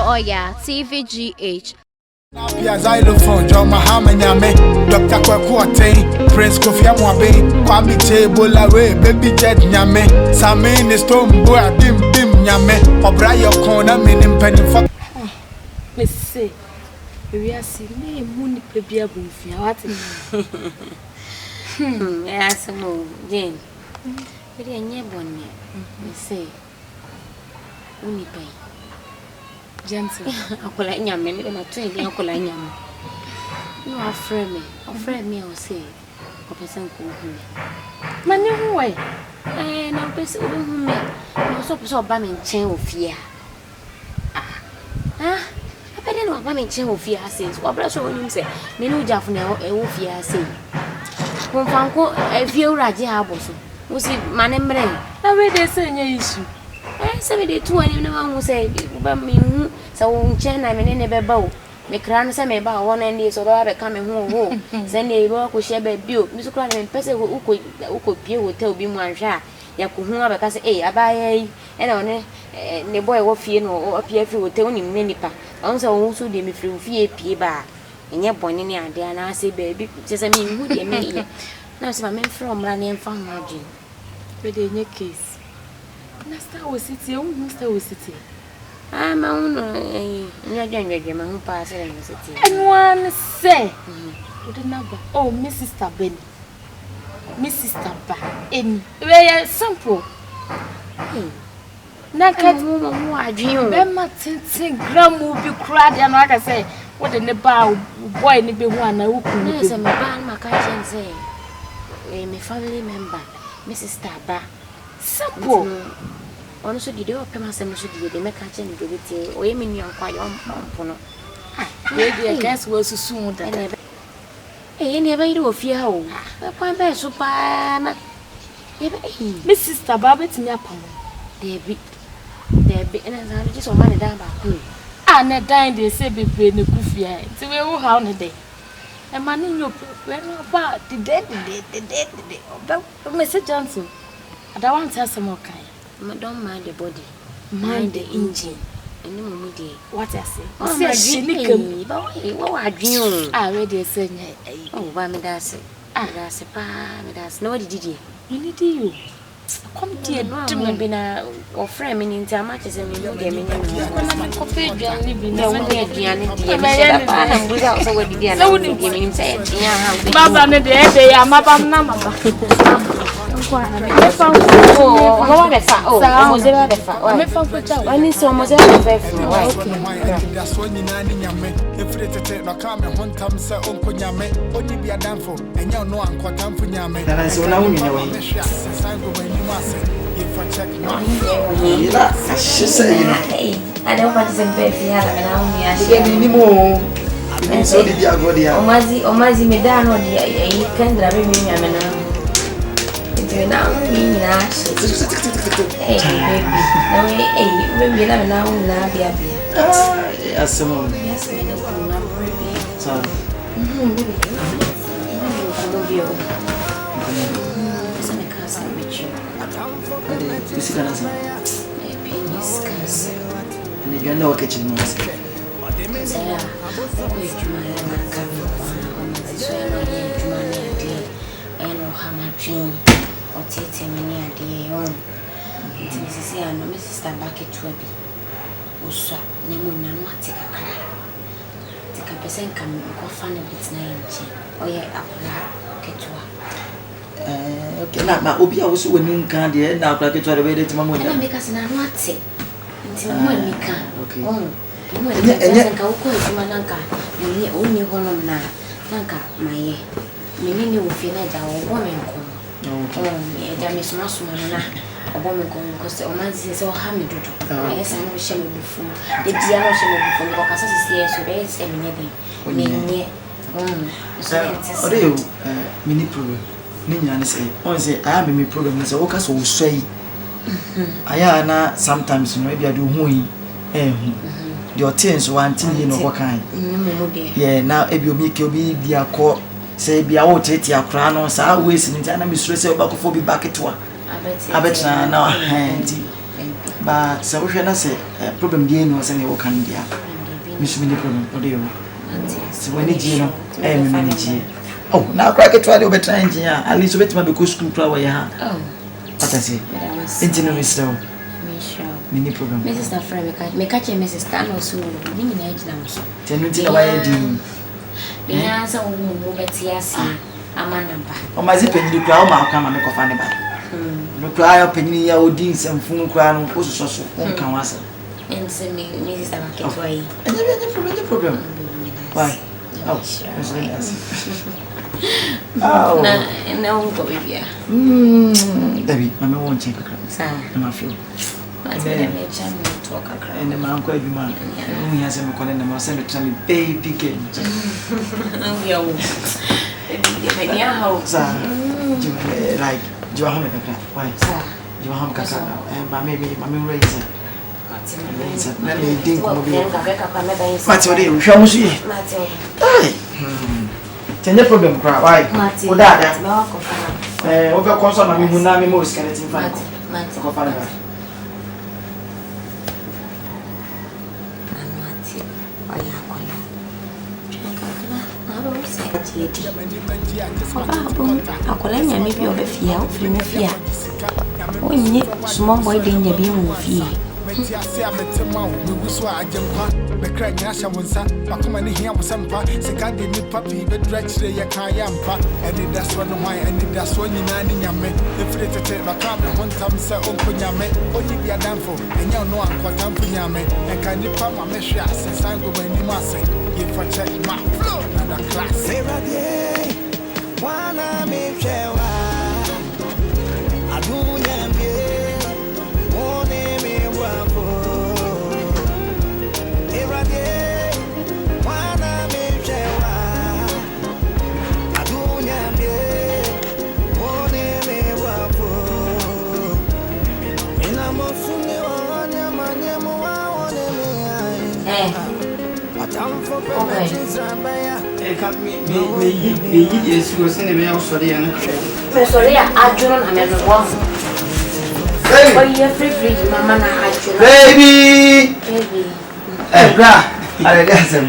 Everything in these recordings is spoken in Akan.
Oya, TVGH. Xylophone, John Mahama Nyame, Dr. Kwakwate, Prince Kofi Amwabe, Kwame Table away, Baby Jet Nyame, Samin is Stone Boy, Dim Nyame, Obraya Kona, Minim Penny for Miss say, we are seeing me, Mooney Plebia Buffy. What? Yes, Jane. But I never one yet. Say, Unipay. Gentle. Uncle Yam, and I train the Uncle Yam. No, afraid me, I'll say, or person call him. My new way. And I'll be so me. I'm so bumming chain of fear. I didn't know bumming chain of fear says, what bless you say, Nino Jaffna, a wolf ya say. Confanco, a few Raja Aboso. Was it my name? Now, where they say any issue. 72 and no one will say, but me, so Chen, I mean, never bow. Me crown some about 1 and days or other coming home. Then they walk with share built. Mr. Crown and Pesser who could peer will tell me one shot. Yakuhua because I buy a and on it. The boy will fear no appear if you will tell him many pa. Also, they me through fear pea bar. And you're born in the idea, and I say, baby, just I mean, who they me. Now, some men from running from margin. But in your case. Nasta was city, Mr. was city. I'm on your general, my own pass in the city. And one say, with the number, oh, Mrs. Taben, Mrs. Taba, in very simple. Naked woman, why do you remember 10 gram will be cried? And like I say, what in the bar, boy, maybe one, I will Yes, I'm a band, my cousin say, my family member, Mrs. Taba. Simple. Also, did you come as a message? They make a change with you, or you mean you're quite on Pono? Maybe I guess was soon. I never do fear. The point by super Mrs. Tababet Yapon. There be, and I just want money down back. And I dined, they say, be paying the coffee. So we will have a day. And money you put about the dead. About Mr. Johnson. I don't want to have some more kind. Don't mind the body, mind the engine. And the movie. What I say? Oh, my dream. What I dream. I already said, oh, why me that's it. That's a pa, that's nobody did it. You need you. Come dear, to me, been a or frame in into matches and you get me. Coffee, living no one there, and without so what did you know? Give him say, Baba, they are my number. I don't want to say, Omazi medano di Kendra Bimina. Now, me, hey, baby. Now, baby, now, yes, Simone. Yes, I or take many a day on. Mrs. and Mrs. Tabaki to be. Also, Nemuna, not take a cry. Take a person come go find a bit 90. Oh, yeah, get to her. Okay, now, my Obi also winning candy, now, like it to the way that Mamma make us not say. Until when we can. Okay. Oh, and yet, go call Mananka. You only one of Nanka, my. Many will feel like our woman. Oh, there is no sooner. A woman because the woman says, oh, Hamid. Yes, I know she will be full. The dear she will be full because I see so there is anything. Mini problem. Nina say, oh, say, I have a problem. So, okay, so say, I am sometimes maybe I do who your things one thing, you know what kind. Yeah, now if you make your be their court. Say be out at your crown or so always in the time, Miss Ressel back for be back to her. I bet now handy. But so we na say problem dey no say na wo kan dia. Me so me problem o dey o. So when you know, me manage. Oh, now crack it try to be trying here. At least wait my go school pra we ha. Oh. What I say? Intino me so. Me sure. Me ni problem. My sister friend me catch my sister no so. Me ni na ejina so. Tenu ti na why di. Me na say wo mo beti ase amanamba. O ma zi penni kura o ma aka ma me kofa ne ba. No kura ya penni ya odi nsamfunu kura no o so so o kan wasa. Ense me sister ma ketwa yi. Any problem. Why? Oh, that's really nice. Oh. Na unko bibia. David, mama won't check. Sa. Na feel. But me jam talk akra. And the man ko bi man. We has me call na ma say me try me baby girl. Yo. Baby, me how. Sa. Like, you are home kakra. Why? Sa. You are home kakra. Mama raise. Na me din ko bi. Mati ode hwa mo so yi. Mati. Ai. Tenye problem kra. Why? Mati. O dada. Ma ko fa. O be console na me hu na me mo skeleton fan. Mati. Ko fa na. Mati. Oya kola. Chakakla. Na ro se ti. Akola nya me bi obefia, ofiri me fia. Onye small boy danger bi mu fie. Meti ase ametema wo meguso ajempa mekra nya sha wonsa bakoma ne hia wosampa sika de ni papi be drachire ye kan ya mpa eni daso no hwan eni daso nyina ni nyame efire tete baka me hontam se onko nyame oni bia danfo enya no ankotam pu nyame enka ni pa ma mehwe ase sango mani mu ase ye fa check ma flow na da class Erade wana me hwewa adunya mbie Sorry, I don't know. Oh, free, mama. Baby! Baby. Bra! I guess him.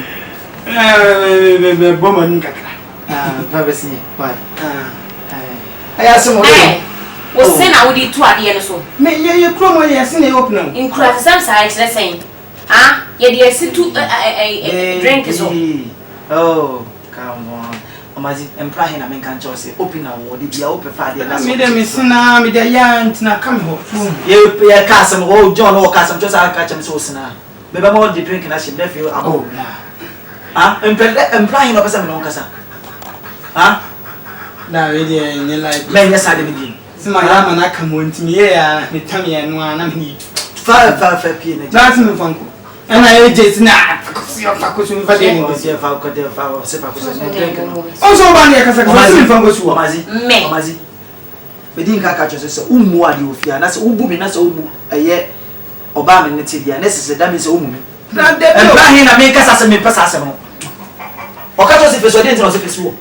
Woman kakra. Privacy. Why? I asked him. Hey! Was sent out with 2 at the end so. Me, you chromo, yes, in the opening. In craft, some sides, let's say. Ah, yet you see 2 drink so. Oh, come on. Omazi employ na men kan chose open na wo de bia wo prefer de na so. Me dem sina me de yant na come home. Ye kasem wo John wo kasem chose aka chem so sina. Me ba mo de drink na shim na feel abo. Ah, employ na pesa me no kasa. Ah? Na we de nye like Me yes ade me di. Sima ya ma na come ntimi ye ya me tam ye no na me. Fa pie na. That's me fanko. And I just na fakosu mi fade ni. Se fa ko de fa se fa ko se drink. Also ba ni kasa kasa me fanko su. Omazi. Me din ka chose se umu ade ofia na se ubu mi na se ubu eye oba me neti dia na se da me se umu mi. Employ na me kasa se me pesa se no. O ka chose feso de ntino se feso.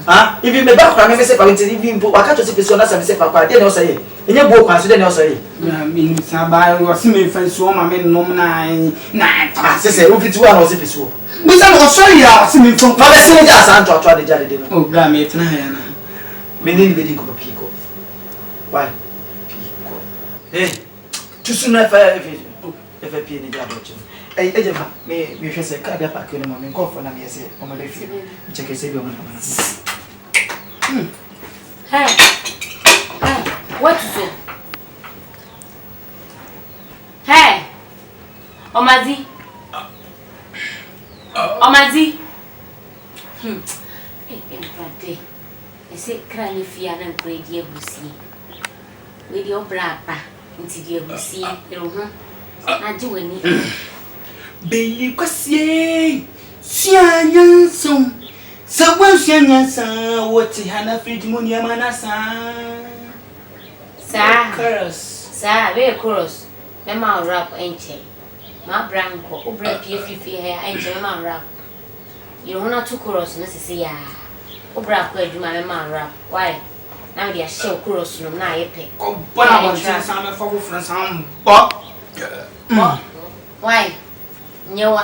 Ah, if you me back kwa me se fa nti if o ka chose feso na se me se fa kwa de na o say. Enye bo kwa so de na o say. Na me ni saba o se me feso ma me nom na Se o fitu wa na o se feso. we say o sorry ya se me fanko. Fa be se ni ja san to de jade de no. Oh bra me tena ya na. Me ni be din ko piko. Why? Piko. Eh, tu suna fa if pie ni ja bo che. Eh, eje me hwe se ka dia pa ke no me ko fo na me se o ma le fi. Check se bi o na. Hey. Hey, what is it? Hey. Omazi. Hey, Friday. I say, cry if you are not great, dear Bussy. With your brapa, into dear Bussy, I do any. Be kwasiye sianya so sawa sianya sa woti hana fridge money amana sa Sir, very cross. Mema rap enche. Ma branco, o break fifi hair enche mema rap. You wanna two cross, Mrs. Ya. O bra ko adwuma mema rap. Why? Now they are show cross no na yepe. ko bona mo sa me fa wo friends am bo Why? Nyawa.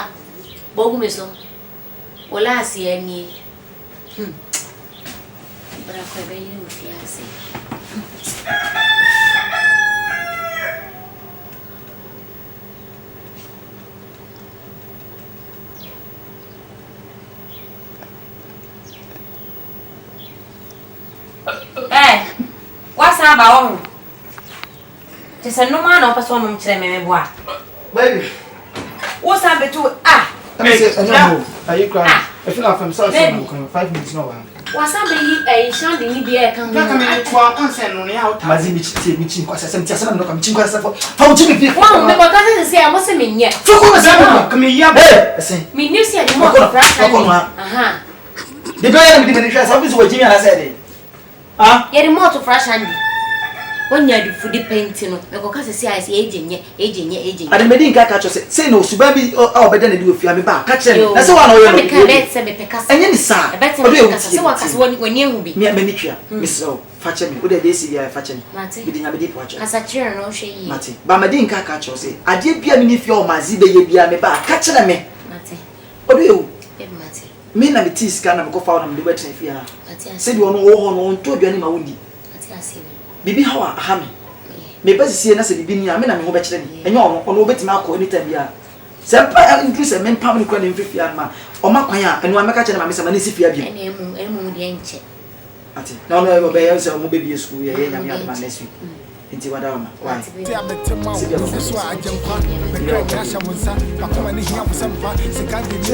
Bogu meso. Wala si ani. Bra ko be yin fiase. What's about? Just a no man or person whom me boy. Baby. What's up to Are you crying? I feel like I'm sorry. 5 minutes no one. What's up a shandy be a come out. Mazimi chiti kwa sasa mtia sana mnoka mchingo sasa fa uchimi pia one me because say I must say me yet fuko sasa Come here. Listen me new see the more fresh aha the guy na mimi sasa bizi wajimi anasema ah ya the more to fresh handy when you do food painting no me because say I say ejenye ade medi nka ka cho say no suba bi o beda na di ofia me ba ka che na say wa na o yo no me ka bet say me pekasa enye ni sa o do pekasa say wa kasa woni ehu bi me me nitwa misro fa che me o de dey si ya fa che me bi nya me di po acho kasa chere no hwe yi mate ba medi nka ka cho say ade bia me ni fia o mazi be ye bia me ba ka che na me mate o do ewu mate me na me ti sika na me ko fa na me de wetin fia mate say bi ono wo ho no nto aduane ma wondi mate asemi bibi hawa ahame me ba sisi na se bibi ni ame na me ho be kire ni enye ono obetimi akọ anytime bia sempa increase men pam ni kwa ni mfifia ma o makwan a enu ameka kire na me se ma ni sifia bia emu de enche ati na ono be ye se mo baby school ye nyame adama next week nti wada ma why ti ametema so ajenkwa me kra nyasha munsa bakoma ni hia musampa sikandi ni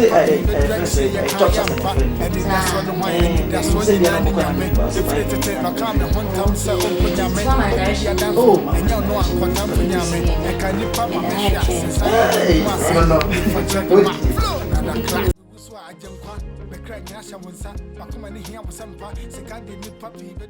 say ya kampa edi daso no mai daso ni na nyame ifrete no kam me hontam se o nyame ya dan enya no ankwata nyame e kan ni pa ma me ya so ajenkwa me kra nyasha munsa bakoma ni hia musampa sikandi ni papi be